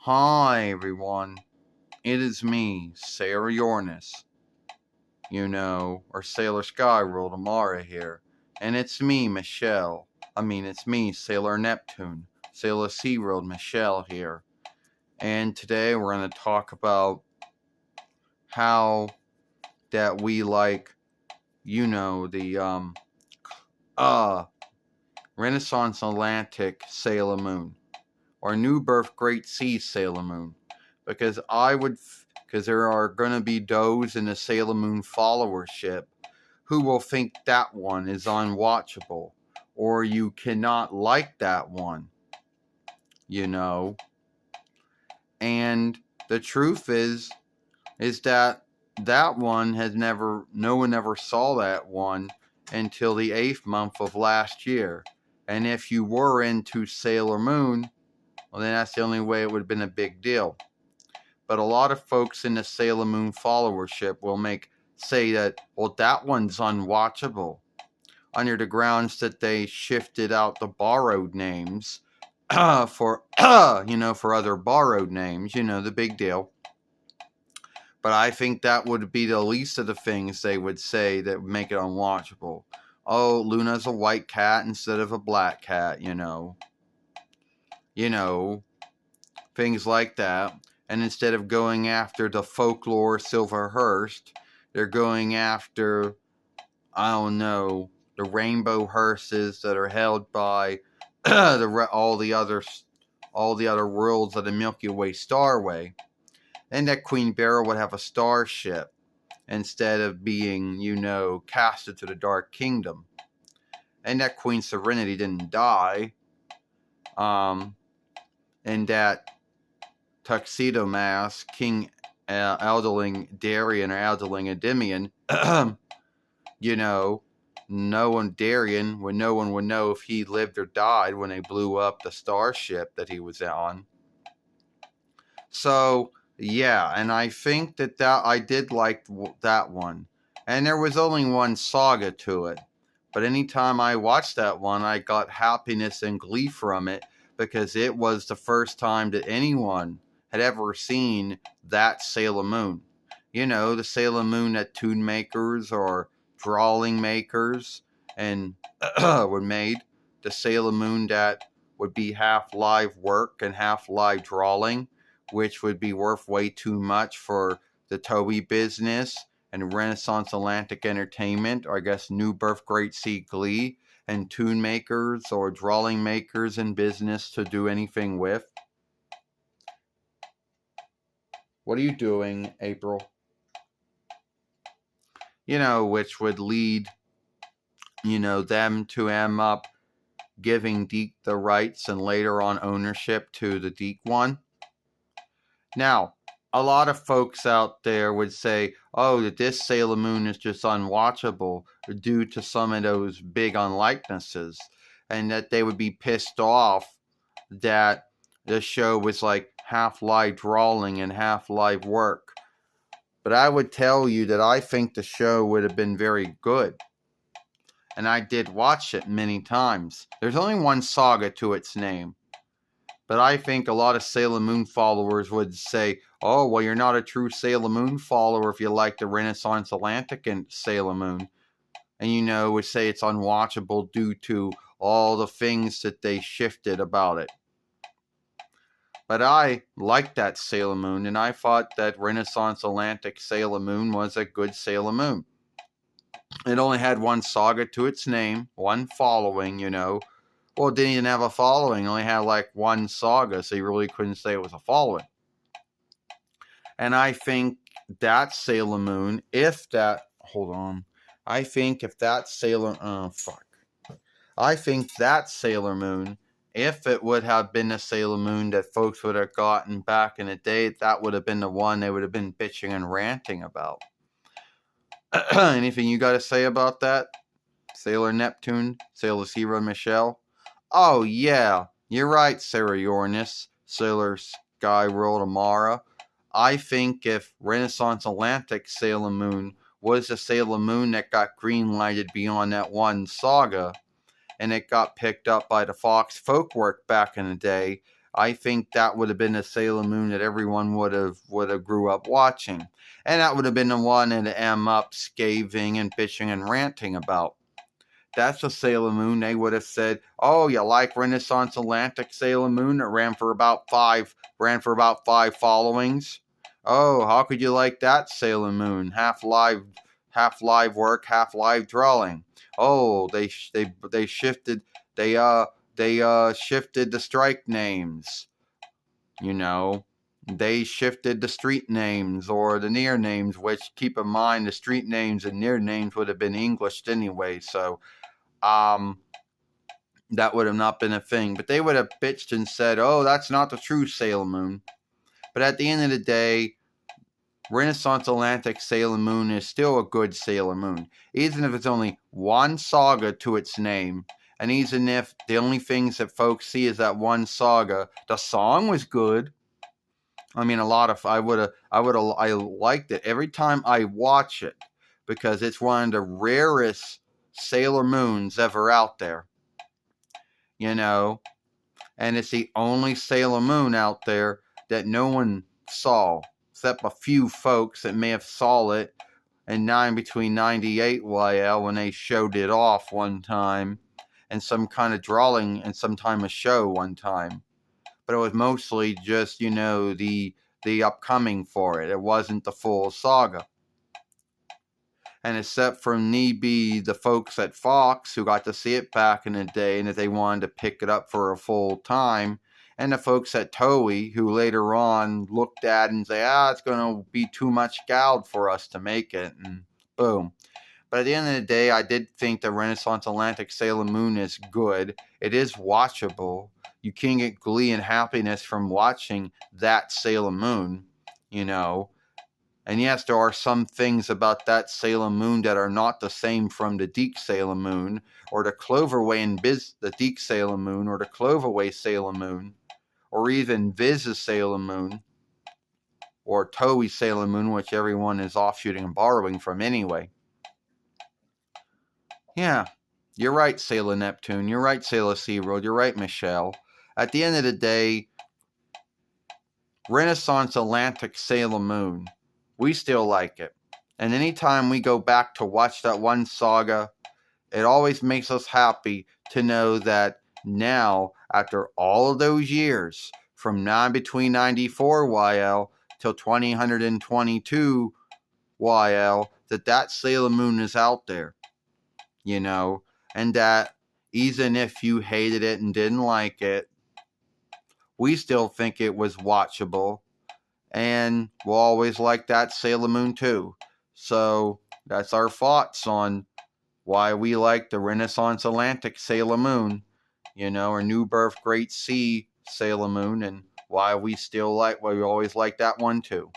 Hi everyone, it is me, Sailor URANUS, or Sailor Skyworld Amara here, and it's me, Michelle. It's me, Sailor Neptune, Sailor SeaWorld Michelle here, and today we're going to talk about how that we like, the Renaissance Atlantic Sailor Moon, or New Birth Great Sea Sailor Moon. Because there are going to be those in the Sailor Moon followership who will think that one is unwatchable, or you cannot like that one, And the truth is that one no one ever saw that one until the 8th month of last year. And if you were into Sailor Moon, well, then that's the only way it would have been a big deal. But a lot of folks in the Sailor Moon followership will say that, well, that one's unwatchable, under the grounds that they shifted out the borrowed names for other borrowed names, the big deal. But I think that would be the least of the things they would say that would make it unwatchable. Oh, Luna's a white cat instead of a black cat, things like that. And instead of going after the folklore Silverhurst, they're going after, the rainbow hearses that are held by all the other worlds of the Milky Way Starway. And that Queen Beryl would have a starship instead of being, casted to the Dark Kingdom. And that Queen Serenity didn't die. And that Tuxedo Mask, King Elderling Darien or Elderling Endymion, no one would know if he lived or died when they blew up the starship that he was on. So, yeah, and I think that I did like that one. And there was only one saga to it. But anytime I watched that one, I got happiness and glee from it, because it was the first time that anyone had ever seen that Sailor Moon. The Sailor Moon that tune makers or drawing makers and were made. The Sailor Moon that would be half live work and half live drawing, which would be worth way too much for the Toei business and Renaissance Atlantic Entertainment, or I guess New Birth Great Sea Glee, and tune makers or drawing makers in business to do anything with. What are you doing, April? Which would lead, them to end up giving Deke the rights and later on ownership to the Deke one. Now, a lot of folks out there would say, oh, that this Sailor Moon is just unwatchable due to some of those big unlikenesses, and that they would be pissed off that the show was like half live drawing and half live work. But I would tell you that I think the show would have been very good. And I did watch it many times. There's only one saga to its name. But I think a lot of Sailor Moon followers would say, oh, well, you're not a true Sailor Moon follower if you like the Renaissance Atlantic and Sailor Moon. And, would say it's unwatchable due to all the things that they shifted about it. But I liked that Sailor Moon, and I thought that Renaissance Atlantic Sailor Moon was a good Sailor Moon. It only had one saga to its name, one following, Well, it didn't even have a following. It only had like one saga, so you really couldn't say it was a following. And I think that Sailor Moon, I think that Sailor Moon, if it would have been a Sailor Moon that folks would have gotten back in the day, that would have been the one they would have been bitching and ranting about. Anything you got to say about that? Sailor Neptune, Sailor SeaWorld Michelle? Oh, yeah, you're right, Sarah Uranus, Sailor Skyworld Amara. I think if Renaissance Atlantic Sailor Moon was a Sailor Moon that got green-lighted beyond that one saga, and it got picked up by the Fox Folkwork back in the day, I think that would have been a Sailor Moon that everyone would have grew up watching. And that would have been the one that M up scathing and bitching and ranting about. That's a Sailor Moon. They would have said, "Oh, you like Renaissance Atlantic Sailor Moon that ran for about five followings? Oh, how could you like that Sailor Moon? Half live work, half live drawing. Oh, they shifted shifted the strike names. You know, they shifted the street names or the near names, which, keep in mind, the street names and near names would have been Englished anyway, so that would have not been a thing. But they would have bitched and said, "Oh, that's not the true Sailor Moon." But at the end of the day, Renaissance Atlantic Sailor Moon is still a good Sailor Moon, even if it's only one saga to its name. And even if the only things that folks see is that one saga, the song was good. I mean, I liked it every time I watch it, because it's one of the rarest Sailor Moons ever out there. You know, and it's the only Sailor Moon out there that no one saw, except a few folks that may have saw it in between 98 YL when they showed it off one time, and some kind of drawing and some time a show one time. But it was mostly just, the upcoming for it. It wasn't the full saga. And except for maybe the folks at Fox who got to see it back in the day and that they wanted to pick it up for a full time, and the folks at Toei who later on looked at it and say, it's going to be too much gouged for us to make it, and boom. But at the end of the day, I did think the Renaissance Atlantic Sailor Moon is good. It is watchable. You can get glee and happiness from watching that Sailor Moon, And yes, there are some things about that Sailor Moon that are not the same from the Deke Sailor Moon, or the Cloverway and the Deke Sailor Moon, or the Cloverway Sailor Moon, or even Viz's Sailor Moon, or Toei Sailor Moon, which everyone is offshooting and borrowing from anyway. Yeah, you're right, Sailor Neptune. You're right, Sailor SeaWorld. You're right, Michelle. At the end of the day, Renaissance Atlantic Sailor Moon, we still like it. And anytime we go back to watch that one saga, it always makes us happy to know that now, after all of those years, from between 94 YL till 2022 YL, that Sailor Moon is out there, and that even if you hated it and didn't like it, we still think it was watchable, and we'll always like that Sailor Moon too. So that's our thoughts on why we like the Renaissance Atlantic Sailor Moon, or New Birth Great Sea Sailor Moon, and why we always like that one too.